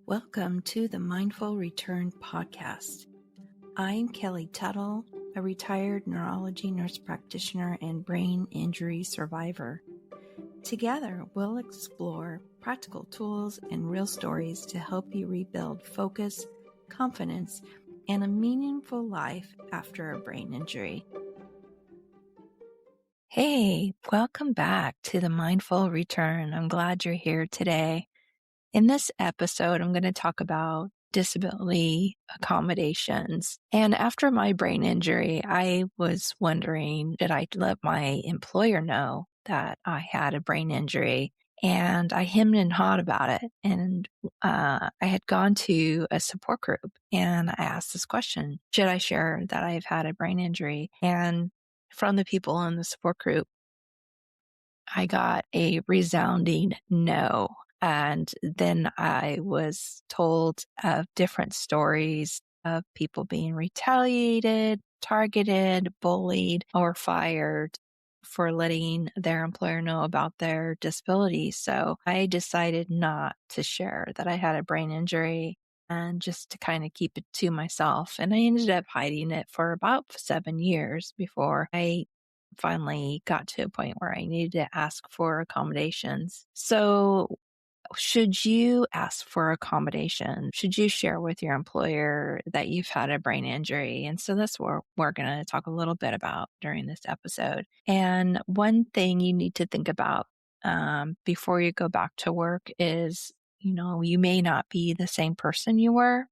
Welcome to the Mindful Return podcast. I'm Kelly Tuttle, a retired neurology nurse practitioner and brain injury survivor. Together, we'll explore practical tools and real stories to help you rebuild focus, confidence, and a meaningful life after a brain injury. Hey, welcome back to the Mindful Return. I'm glad you're here today. In this episode, I'm going to talk about disability accommodations. And after my brain injury, I was wondering, did I let my employer know that I had a brain injury? And I hemmed and hawed about it. And I had gone to a support group and I asked this question, should I share that I've had a brain injury? And from the people in the support group, I got a resounding no. And then I was told of different stories of people being retaliated, targeted, bullied, or fired for letting their employer know about their disability. So I decided not to share that I had a brain injury and just to kind of keep it to myself. And I ended up hiding it for about 7 years before I finally got to a point where I needed to ask for accommodations. So should you ask for accommodation? Should you share with your employer that you've had a brain injury? And so that's what we're going to talk a little bit about during this episode. And one thing you need to think about before you go back to work is, you may not be the same person you were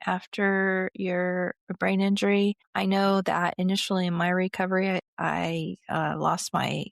after your brain injury. I know that initially in my recovery, I lost my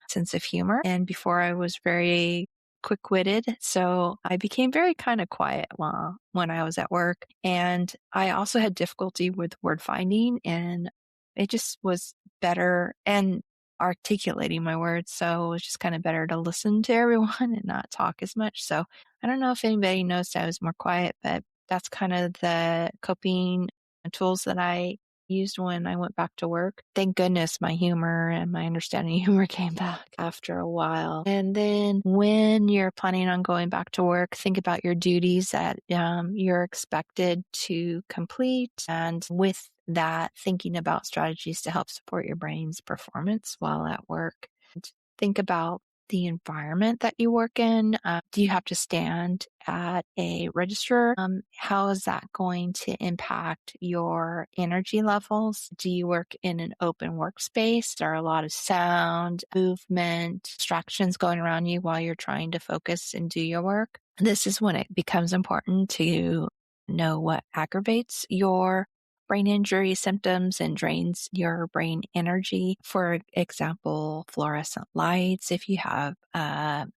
sense of humor. And before I was very quick-witted. So I became very kind of quiet when I was at work. And I also had difficulty with word finding, and it just was better and articulating my words. So it was just kind of better to listen to everyone and not talk as much. So I don't know if anybody noticed I was more quiet, but that's kind of the coping tools that I used when I went back to work. Thank goodness my humor and my understanding of humor came back after a while. And then when you're planning on going back to work, think about your duties that you're expected to complete. And with that, thinking about strategies to help support your brain's performance while at work. And think about the environment that you work in. Do you have to stand at a register? How is that going to impact your energy levels? Do you work in an open workspace? There are a lot of sound, movement, distractions going around you while you're trying to focus and do your work. This is when it becomes important to know what aggravates your brain injury symptoms and drains your brain energy. For example, fluorescent lights. If you have light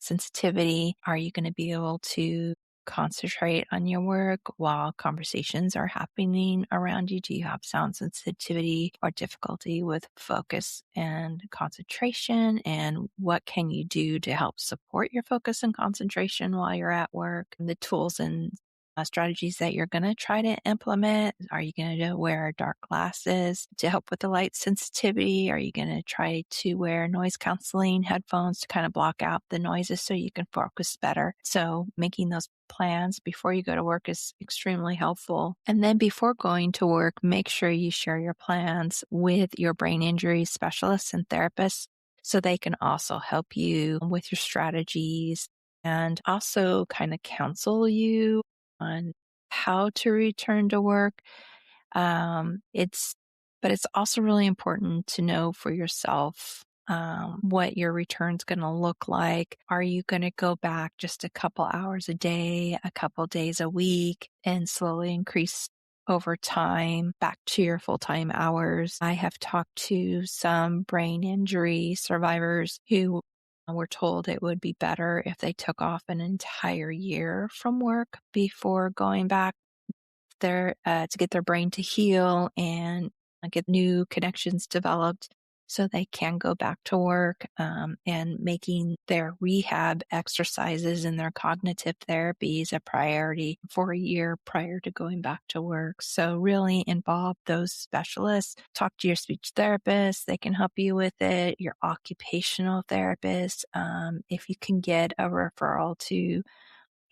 sensitivity, are you going to be able to concentrate on your work while conversations are happening around you? Do you have sound sensitivity or difficulty with focus and concentration? And what can you do to help support your focus and concentration while you're at work? And the tools and strategies that you're going to try to implement. Are you going to wear dark glasses to help with the light sensitivity? Are you going to try to wear noise canceling headphones to kind of block out the noises so you can focus better? So making those plans before you go to work is extremely helpful. And then before going to work, make sure you share your plans with your brain injury specialists and therapists so they can also help you with your strategies and also kind of counsel you on how to return to work. But it's also really important to know for yourself what your return's going to look like. Are you going to go back just a couple hours a day, a couple days a week, and slowly increase over time back to your full-time hours? I have talked to some brain injury survivors who were told it would be better if they took off an entire year from work before going back there to get their brain to heal and get new connections developed. so they can go back to work, and making their rehab exercises and their cognitive therapies a priority for a year prior to going back to work. So really involve those specialists. Talk to your speech therapist. They can help you with it. Your occupational therapist. If you can get a referral to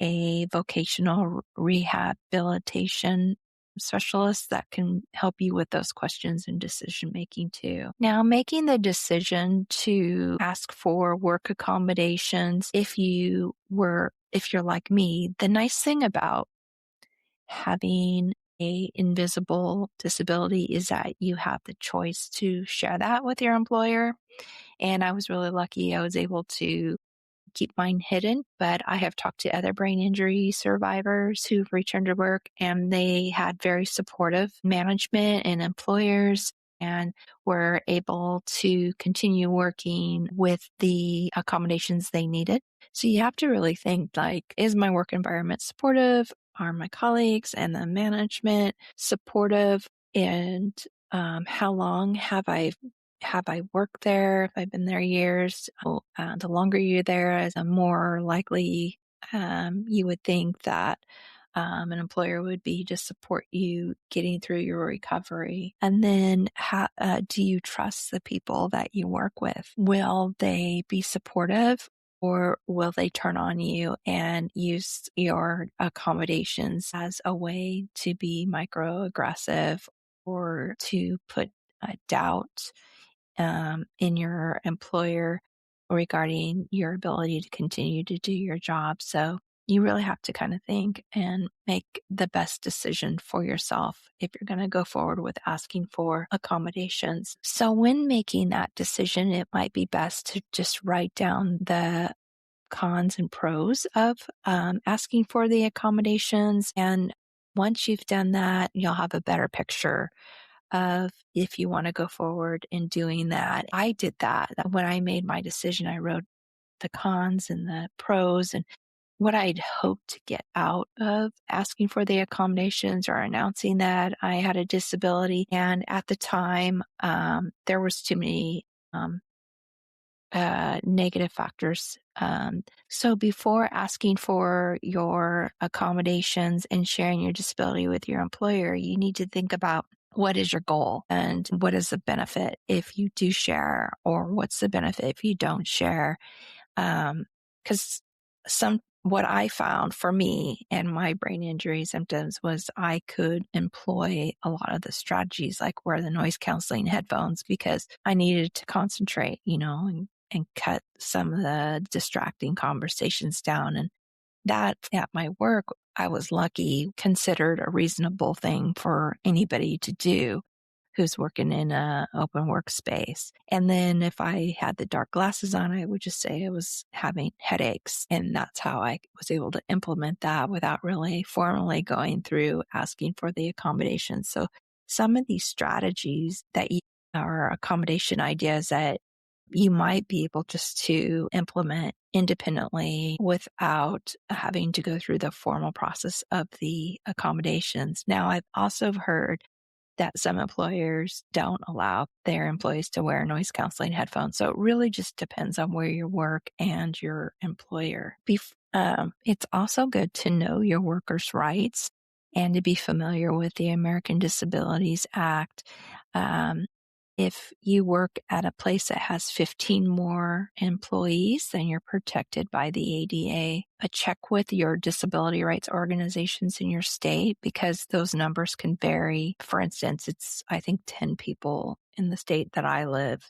a vocational rehabilitation specialist that can help you with those questions and decision making too. Now, making the decision to ask for work accommodations, if you're like me, the nice thing about having a invisible disability is that you have the choice to share that with your employer. And I was really lucky. I was able to keep mine hidden, but I have talked to other brain injury survivors who've returned to work, and they had very supportive management and employers and were able to continue working with the accommodations they needed. So you have to really think, like, is my work environment supportive? Are my colleagues and the management supportive? And how long have I worked there? If I've been there years, the longer you're there, the more likely you would think that an employer would be to support you getting through your recovery. And then do you trust the people that you work with? Will they be supportive? Or will they turn on you and use your accommodations as a way to be microaggressive or to put doubt in your employer regarding your ability to continue to do your job? So you really have to kind of think and make the best decision for yourself if you're going to go forward with asking for accommodations. So when making that decision, it might be best to just write down the cons and pros of asking for the accommodations. And once you've done that, you'll have a better picture of if you want to go forward in doing that. I did that. When I made my decision, I wrote the cons and the pros and what I'd hoped to get out of asking for the accommodations or announcing that I had a disability. And at the time, there was too many negative factors. So before asking for your accommodations and sharing your disability with your employer, you need to think about what is your goal and what is the benefit if you do share, or what's the benefit if you don't share. Because what I found for me and my brain injury symptoms was I could employ a lot of the strategies, like wear the noise canceling headphones, because I needed to concentrate, and cut some of the distracting conversations down. And that at my work, I was lucky, considered a reasonable thing for anybody to do who's working in an open workspace. And then if I had the dark glasses on, I would just say I was having headaches. And that's how I was able to implement that without really formally going through asking for the accommodation. So some of these strategies are accommodation ideas that you might be able just to implement independently without having to go through the formal process of the accommodations. Now, I've also heard that some employers don't allow their employees to wear noise canceling headphones. So it really just depends on where you work and your employer. It's also good to know your workers' rights and to be familiar with the American Disabilities Act. If you work at a place that has 15 more employees, then you're protected by the ADA. Check with your disability rights organizations in your state, because those numbers can vary. For instance, it's, I think, 10 people in the state that I live.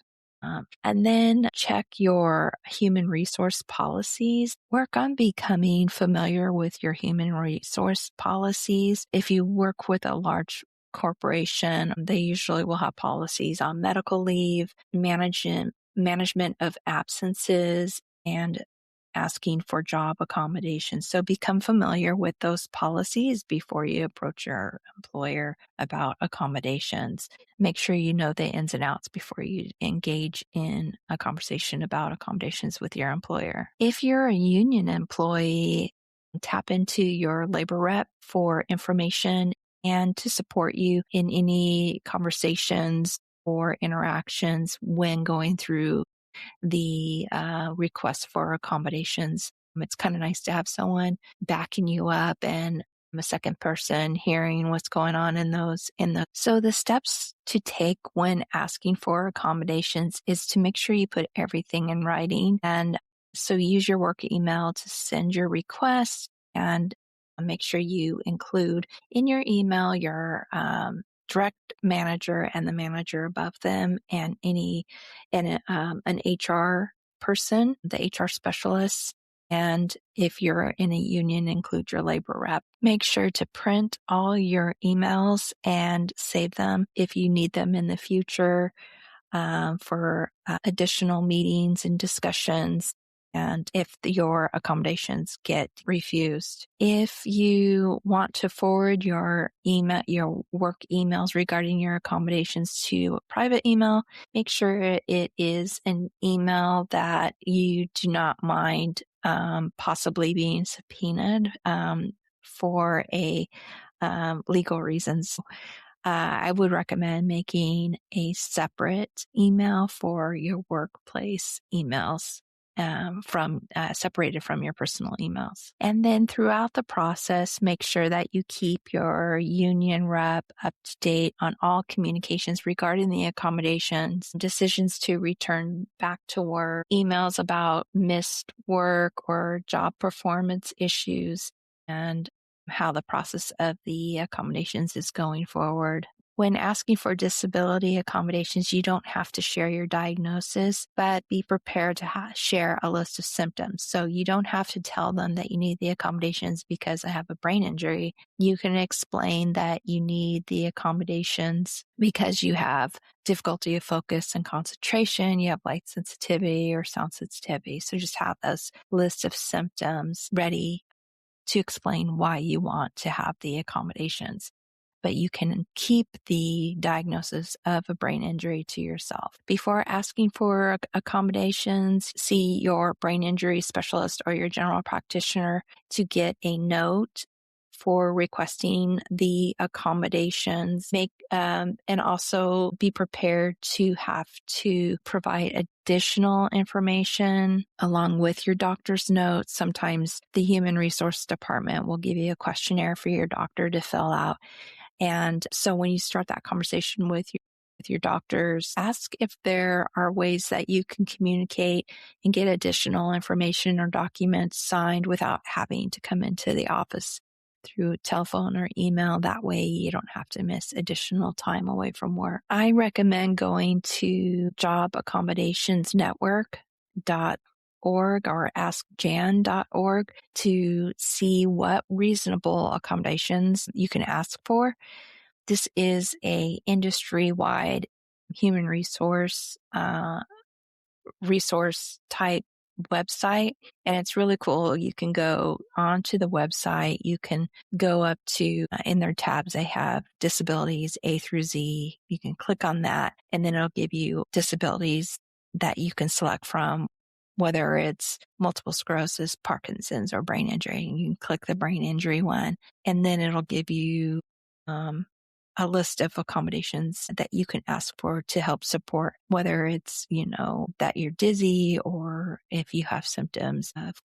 And then check your human resource policies. Work on becoming familiar with your human resource policies. If you work with a large corporation, they usually will have policies on medical leave, management of absences, and asking for job accommodations. So become familiar with those policies before you approach your employer about accommodations. Make sure you know the ins and outs before you engage in a conversation about accommodations with your employer. If you're a union employee, tap into your labor rep for information and to support you in any conversations or interactions when going through the request for accommodations. It's kind of nice to have someone backing you up and a second person hearing what's going on in those. So the steps to take when asking for accommodations is to make sure you put everything in writing. And so use your work email to send your request, and make sure you include in your email your direct manager and the manager above them, and an HR person, the HR specialist. And if you're in a union, include your labor rep. Make sure to print all your emails and save them if you need them in the future for additional meetings and discussions, and if your accommodations get refused. If you want to forward your work emails regarding your accommodations to a private email, make sure it is an email that you do not mind possibly being subpoenaed for a legal reasons. I would recommend making a separate email for your workplace emails separated from your personal emails. And then throughout the process, make sure that you keep your union rep up to date on all communications regarding the accommodations, decisions to return back to work, emails about missed work or job performance issues, and how the process of the accommodations is going forward. When asking for disability accommodations, you don't have to share your diagnosis, but be prepared to share a list of symptoms. So you don't have to tell them that you need the accommodations because I have a brain injury. You can explain that you need the accommodations because you have difficulty of focus and concentration, you have light sensitivity or sound sensitivity. So just have those lists of symptoms ready to explain why you want to have the accommodations. But you can keep the diagnosis of a brain injury to yourself. Before asking for accommodations, see your brain injury specialist or your general practitioner to get a note for requesting the accommodations. And also be prepared to have to provide additional information along with your doctor's notes. Sometimes the human resource department will give you a questionnaire for your doctor to fill out. And so when you start that conversation with your doctors, ask if there are ways that you can communicate and get additional information or documents signed without having to come into the office through telephone or email. That way you don't have to miss additional time away from work. I recommend going to Job Accommodations Network.org or askjan.org to see what reasonable accommodations you can ask for. This is a industry-wide human resource type website, and it's really cool. You can go onto the website. You can go up to in their tabs, they have disabilities A through Z. You can click on that, and then it'll give you disabilities that you can select from, whether it's multiple sclerosis, Parkinson's, or brain injury. You can click the brain injury one, and then it'll give you a list of accommodations that you can ask for to help support, whether it's, that you're dizzy or if you have symptoms of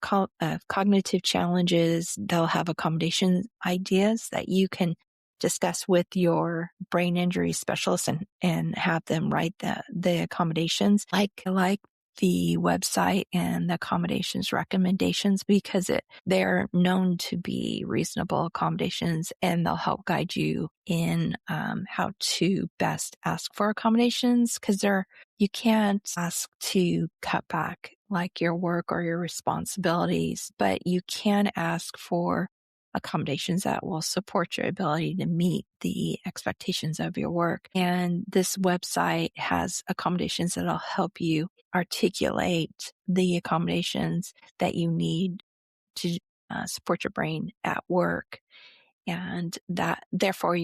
cognitive challenges. They'll have accommodation ideas that you can discuss with your brain injury specialist and have them write the accommodations like the website and the accommodations recommendations, because they're known to be reasonable accommodations, and they'll help guide you in how to best ask for accommodations, because you can't ask to cut back like your work or your responsibilities, but you can ask for accommodations that will support your ability to meet the expectations of your work. And this website has accommodations that'll help you articulate the accommodations that you need to support your brain at work. And that therefore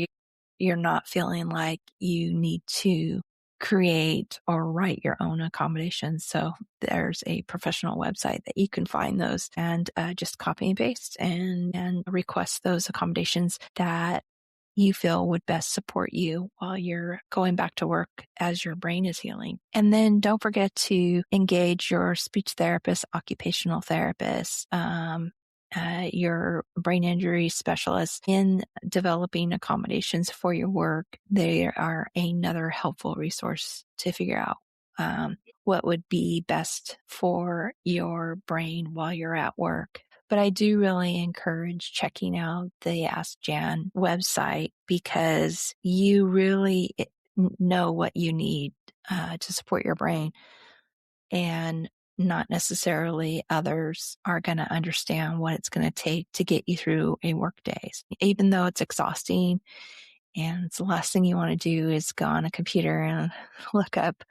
you're not feeling like you need to create or write your own accommodations. So there's a professional website that you can find those and just copy and paste and request those accommodations that you feel would best support you while you're going back to work as your brain is healing. And then don't forget to engage your speech therapist, occupational therapist, your brain injury specialist in developing accommodations for your work. They are another helpful resource to figure out what would be best for your brain while you're at work. But I do really encourage checking out the Ask Jan website because you really know what you need to support your brain, and not necessarily others are going to understand what it's going to take to get you through a work day. Even though it's exhausting and it's the last thing you want to do is go on a computer and look up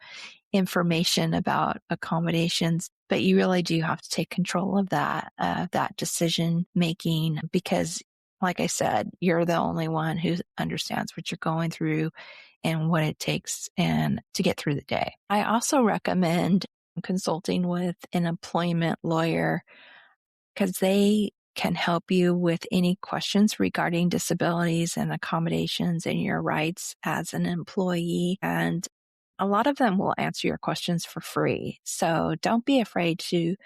information about accommodations, but you really do have to take control of that decision making because, like I said, you're the only one who understands what you're going through and what it takes and to get through the day. I also recommend consulting with an employment lawyer because they can help you with any questions regarding disabilities and accommodations and your rights as an employee. And a lot of them will answer your questions for free. So don't be afraid to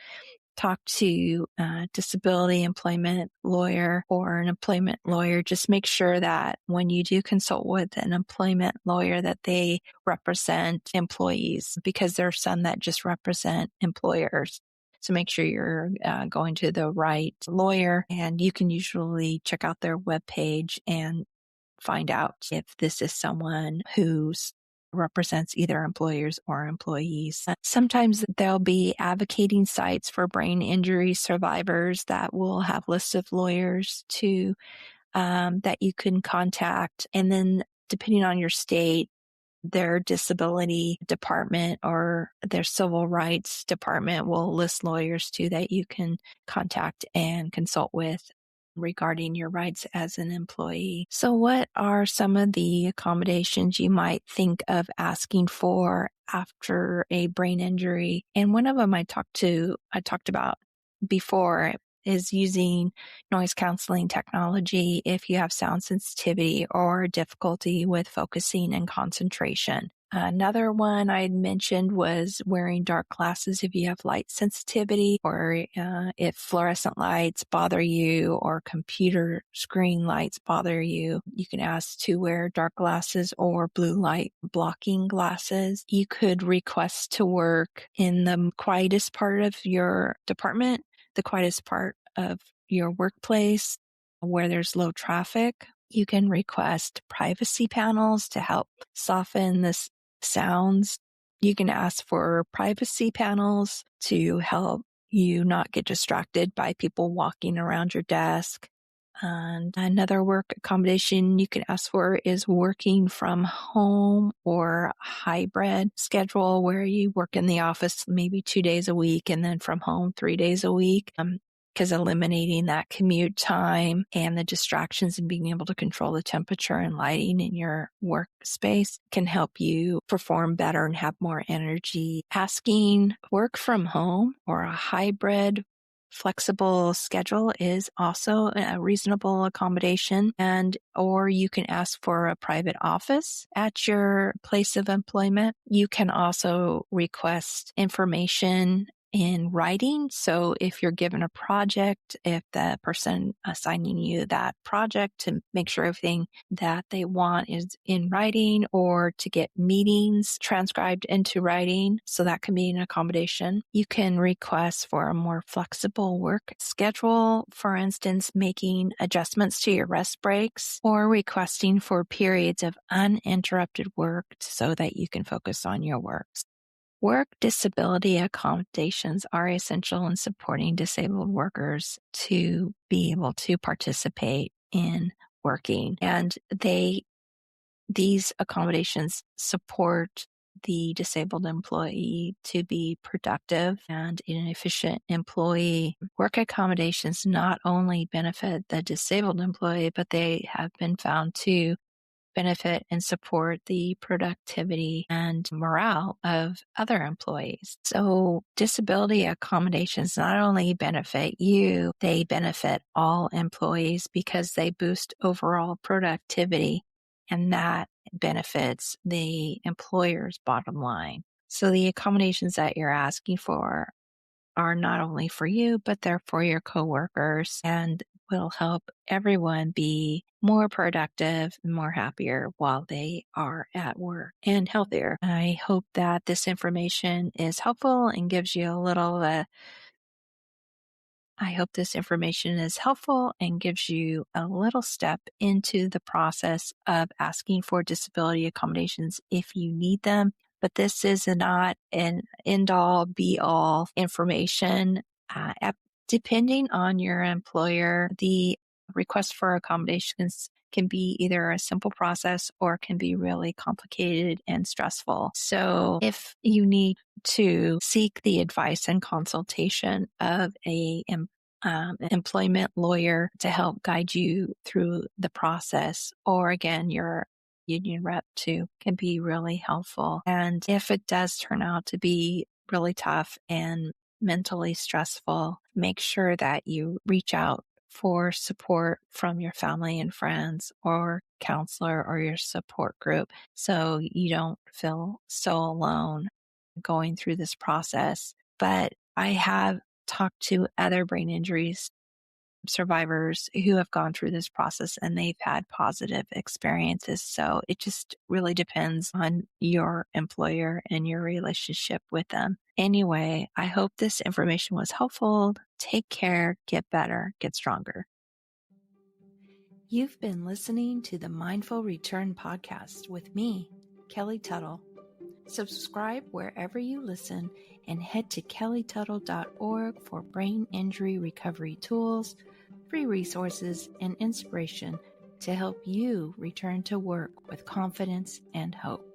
talk to a disability employment lawyer or an employment lawyer. Just make sure that when you do consult with an employment lawyer that they represent employees, because there are some that just represent employers. So make sure you're going to the right lawyer, and you can usually check out their webpage and find out if this is someone who's represents either employers or employees. Sometimes there'll be advocating sites for brain injury survivors that will have lists of lawyers to that you can contact. And then depending on your state, their disability department or their civil rights department will list lawyers too that you can contact and consult with regarding your rights as an employee. So what are some of the accommodations you might think of asking for after a brain injury? And one of them I talked about before is using noise canceling technology if you have sound sensitivity or difficulty with focusing and concentration. Another one I mentioned was wearing dark glasses if you have light sensitivity, or if fluorescent lights bother you or computer screen lights bother you. You can ask to wear dark glasses or blue light blocking glasses. You could request to work in the quietest part of your department, the quietest part of your workplace where there's low traffic. You can request privacy panels to help soften the sounds. You can ask for privacy panels to help you not get distracted by people walking around your desk. And another work accommodation you can ask for is working from home or hybrid schedule where you work in the office maybe 2 days a week and then from home 3 days a week. Because eliminating that commute time and the distractions and being able to control the temperature and lighting in your workspace can help you perform better and have more energy. Asking work from home or a hybrid flexible schedule is also a reasonable accommodation, or you can ask for a private office at your place of employment. You can also request information in writing. So if you're given a project, if the person assigning you that project, to make sure everything that they want is in writing, or to get meetings transcribed into writing. So that can be an accommodation. You can request for a more flexible work schedule, for instance, making adjustments to your rest breaks or requesting for periods of uninterrupted work so that you can focus on your work. Work disability accommodations are essential in supporting disabled workers to be able to participate in working. And these accommodations support the disabled employee to be productive and an efficient employee. Work accommodations not only benefit the disabled employee, but they have been found to benefit and support the productivity and morale of other employees. So disability accommodations not only benefit you, they benefit all employees because they boost overall productivity, and that benefits the employer's bottom line. So the accommodations that you're asking for are not only for you, but they're for your coworkers and will help everyone be more productive and more happier while they are at work and healthier. I hope that this information is helpful and gives you a little I hope this information is helpful and gives you a little step into the process of asking for disability accommodations if you need them. But this is not an end-all, be-all information. Depending on your employer, the request for accommodations can be either a simple process or can be really complicated and stressful. So if you need to seek the advice and consultation of an employment lawyer to help guide you through the process, or again, your union rep too, can be really helpful. And if it does turn out to be really tough and mentally stressful, make sure that you reach out for support from your family and friends or counselor or your support group so you don't feel so alone going through this process. But I have talked to other brain injuries survivors who have gone through this process and they've had positive experiences. So it just really depends on your employer and your relationship with them. Anyway, I hope this information was helpful. Take care, get better, get stronger. You've been listening to the Mindful Return podcast with me, Kelly Tuttle. Subscribe wherever you listen and head to kellytuttle.org for brain injury recovery tools, free resources, and inspiration to help you return to work with confidence and hope.